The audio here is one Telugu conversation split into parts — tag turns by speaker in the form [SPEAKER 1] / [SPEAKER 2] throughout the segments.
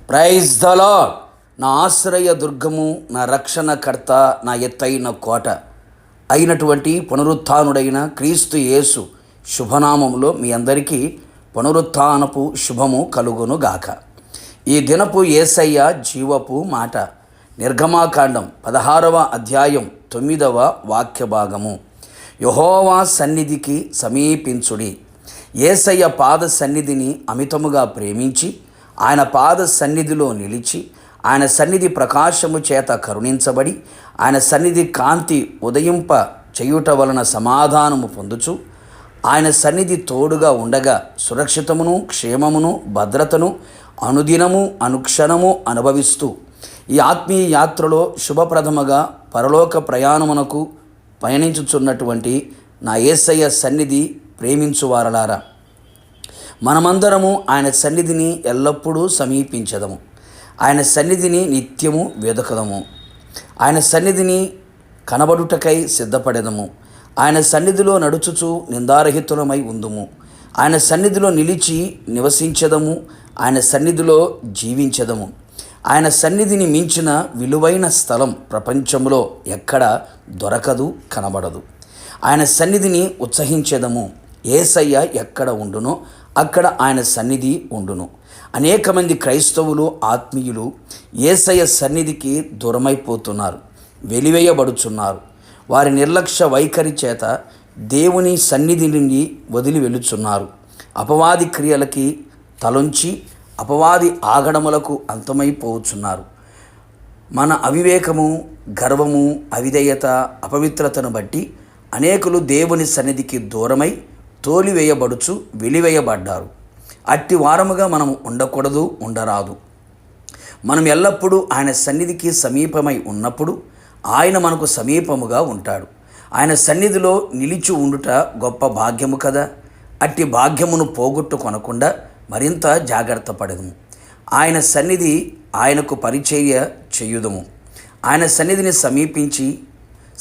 [SPEAKER 1] Praise the lord. నా ఆశ్రయ దుర్గము, నా రక్షణకర్త, నా ఎత్తైన కోట అయినటువంటి పునరుత్థానుడైన క్రీస్తు యేసు శుభనామములో మీ అందరికీ పునరుత్థానపు శుభము కలుగును గాక. ఈ దినపు యేసయ్య జీవపు మాట నిర్గమాకాండం 16వ అధ్యాయం 9వ వాక్య భాగము. యెహోవా సన్నిధికి సమీపించుడి. యేసయ్య పాద సన్నిధిని అమితముగా ప్రేమించి ఆయన పాద సన్నిధిలో నిలిచి ఆయన సన్నిధి ప్రకాశము చేత కరుణించబడి ఆయన సన్నిధి కాంతి ఉదయింప చేయుట వలన సమాధానము పొందుచు ఆయన సన్నిధి తోడుగా ఉండగా సురక్షితమును క్షేమమును భద్రతను అనుదినము అనుక్షణము అనుభవిస్తూ ఈ ఆత్మీయ యాత్రలో శుభప్రదముగా పరలోక ప్రయాణమునకు పయనించుచున్నటువంటి నా యేసయ్య సన్నిధి ప్రేమించువారలారా, మనమందరము ఆయన సన్నిధిని ఎల్లప్పుడూ సమీపించదము. ఆయన సన్నిధిని నిత్యము వెదకదము. ఆయన సన్నిధిని కనబడుటకై సిద్ధపడెదము. ఆయన సన్నిధిలో నడుచుచు నిందారహితులమై ఉందుము. ఆయన సన్నిధిలో నిలిచి నివసించదము. ఆయన సన్నిధిలో జీవించదము. ఆయన సన్నిధిని మించిన విలువైన స్థలం ప్రపంచంలో ఎక్కడ దొరకదు, కనబడదు. ఆయన సన్నిధిని ఉత్సహించెదము. యేసయ్య ఎక్కడ ఉండునో అక్కడ ఆయన సన్నిధి ఉండును. అనేక మంది క్రైస్తవులు, ఆత్మీయులు యేసయ్య సన్నిధికి దూరమైపోతున్నారు, వెలివేయబడుచున్నారు. వారి నిర్లక్ష్య వైఖరి చేత దేవుని సన్నిధి నుండి వదిలి వెళుచున్నారు. అపవాది క్రియలకి తలొంచి అపవాది ఆగడములకు అంతమైపోవచ్చున్నారు. మన అవివేకము, గర్వము, అవిధేయత, అపవిత్రతను బట్టి అనేకులు దేవుని సన్నిధికి దూరమై తోలివేయబడుచు వెలివేయబడ్డారు. అట్టి వారముగా మనం ఉండకూడదు, ఉండరాదు. మనం ఎల్లప్పుడూ ఆయన సన్నిధికి సమీపమై ఉన్నప్పుడు ఆయన మనకు సమీపముగా ఉంటాడు. ఆయన సన్నిధిలో నిలిచి ఉండుట గొప్ప భాగ్యము కదా. అట్టి భాగ్యమును పోగొట్టుకొనకుండా మరింత జాగ్రత్త పడదుము. ఆయన సన్నిధి ఆయనకు పరిచర్య చేయుదము. ఆయన సన్నిధిని సమీపించి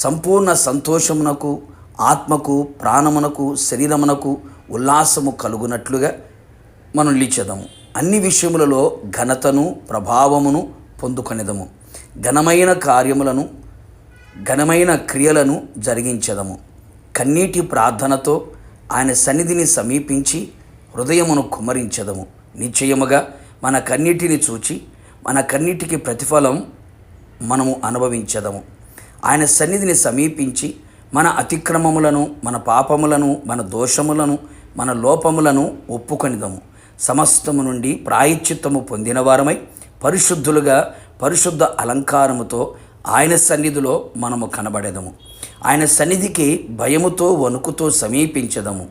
[SPEAKER 1] సంపూర్ణ సంతోషమునకు, ఆత్మకు, ప్రాణమునకు, శరీరమునకు ఉల్లాసము కలుగునట్లుగా మనం నిలిచెదము. అన్ని విషయములలో ఘనతను, ప్రభావమును పొందుకొనేదము. ఘనమైన కార్యములను, ఘనమైన క్రియలను జరిగించెదము. కన్నీటి ప్రార్థనతో ఆయన సన్నిధిని సమీపించి హృదయమును కుమ్మరించెదము. నిశ్చయముగా మన కన్నీటిని చూచి మన కన్నీటికి ప్రతిఫలం మనము అనుభవించెదము. ఆయన సన్నిధిని సమీపించి మన అతిక్రమములను, మన పాపములను, మన దోషములను, మన లోపములను ఒప్పుకొనిదము. సమస్తము నుండి ప్రాయశ్చిత్తము పొందిన వారమై పరిశుద్ధులుగా పరిశుద్ధ అలంకారముతో ఆయన సన్నిధిలో మనము కనబడేదము. ఆయన సన్నిధికి భయముతో వణుకుతో సమీపించదము.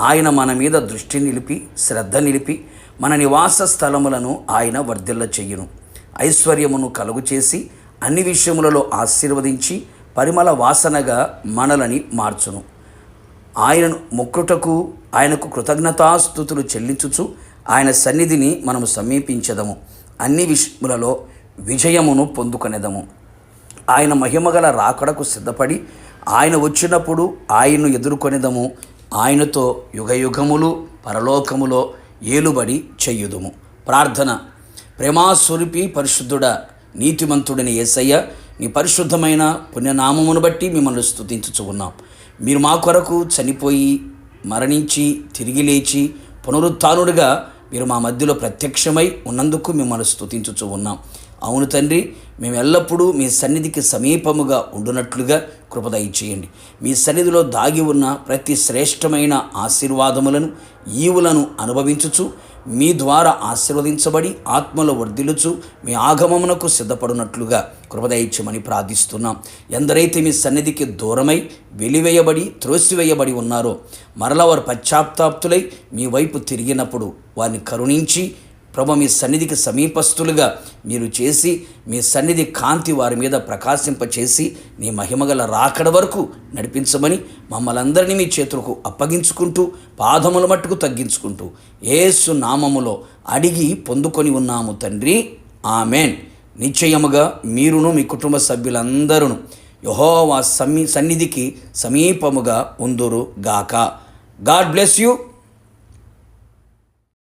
[SPEAKER 1] ఆయన మన మీద దృష్టి నిలిపి శ్రద్ధ నిలిపి మన నివాస స్థలములను ఆయన వర్ధిల్ల చెయ్యును. ఐశ్వర్యమును కలుగు చేసి అన్ని విషయములలో ఆశీర్వదించి పరిమళ వాసనగా మనలని మార్చును. ఆయనను మొక్కుటకు, ఆయనకు కృతజ్ఞతాస్తుతులు చెల్లించుచు ఆయన సన్నిధిని మనము సమీపించదము. అన్ని విషయములలో విజయమును పొందుకొనేదము. ఆయన మహిమగల రాకడకు సిద్ధపడి ఆయన వచ్చినప్పుడు ఆయన్ను ఎదుర్కొనేదము. ఆయనతో యుగయుగములు పరలోకములో ఏలుబడి చెయ్యుదుము. ప్రార్థన. ప్రేమాస్వరూపి పరిశుద్ధుడా, నీతిమంతుడని యేసయ్య, నీ పరిశుద్ధమైన పుణ్యనామమును బట్టి మిమ్మల్ని స్తుతించుచు ఉన్నాం. మీరు మా కొరకు చనిపోయి మరణించి తిరిగి లేచి పునరుత్థానుడిగా మీరు మా మధ్యలో ప్రత్యక్షమై ఉన్నందుకు మిమ్మల్ని స్తుతించుచు ఉన్నాం. అవును తండ్రి, మేము ఎల్లప్పుడూ మీ సన్నిధికి సమీపముగా ఉండునట్లుగా కృప దయచేయండి. మీ సన్నిధిలో దాగి ఉన్న ప్రతి శ్రేష్టమైన ఆశీర్వాదములను, ఈవులను అనుభవించుచు మీ ద్వారా ఆశీర్వదించబడి ఆత్మలో వర్ధిల్లుచు మీ ఆగమమునకు సిద్ధపడినట్లుగా కృప దయచేయమని ప్రార్థిస్తున్నాం. ఎందరైతే మీ సన్నిధికి దూరమై వెలివేయబడి త్రోసివేయబడి ఉన్నారో మరల వారు పశ్చాత్తాప్తులై మీ వైపు తిరిగినప్పుడు వారిని కరుణించి ప్రభు మీ సన్నిధికి సమీపస్తులుగా మీరు చేసి మీ సన్నిధి కాంతి వారి మీద ప్రకాశింపచేసి నీ మహిమగల రాకడ వరకు నడిపించమని మమ్మల్ని అందరినీ మీ చేతులకు అప్పగించుకుంటూ పాదముల మట్టుకు తగ్గించుకుంటూ యేసు నామములో అడిగి పొందుకొని ఉన్నాము తండ్రి, ఆమెన్. నిశ్చయముగా మీరును మీ కుటుంబ సభ్యులందరూ యెహోవా సన్నిధికి సమీపముగా ఉందురు గాక. God bless you.